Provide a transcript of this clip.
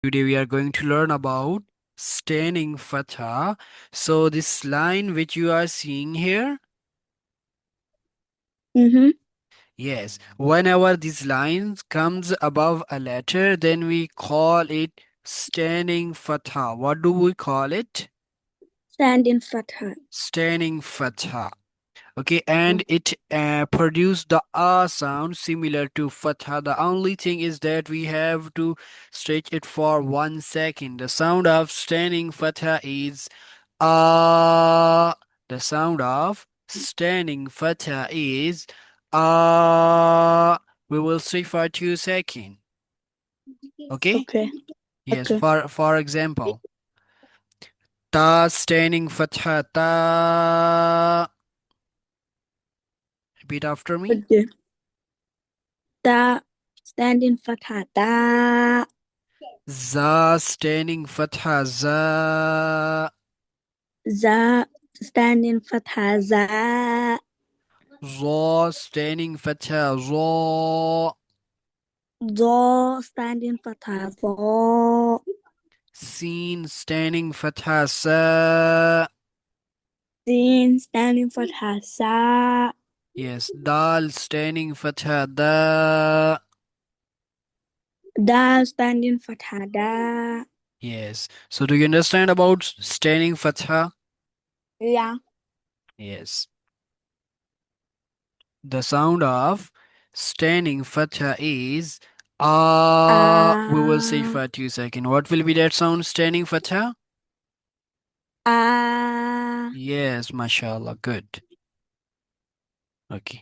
Today we are going to learn about standing fatha. So this line which you are seeing here, Mm-hmm. yes, whenever this line comes above a letter, then we call it standing fatha. What do we call it? Standing Fathah. Standing fatha. Okay, and it produced the sound similar to fatha. The only thing is that we have to stretch it for 1 second. The sound of standing fatha is uh the sound of standing fatha is uh we will stay for 2 seconds. Okay? Okay. Yes, Okay. for example, ta standing fatha ta. Repeat after me. Okay. Ta. Standing Fathah. Ta. Za standing fatha za. Za. Standing Fathah. Za. Zo standing fatha zo. Do. Standing Fathah. Do. Sin standing fatha sa. Sin. Standing Fathah. Sa. Yes, dal standing fatha da. Da. Standing Fathah. Da. Yes. So do you understand about standing fatha? Yeah. Yes. The sound of standing fatha is we will say Ah. for 2 seconds. What will be that sound standing fatha? Ah. Yes, mashallah. Good. Okay.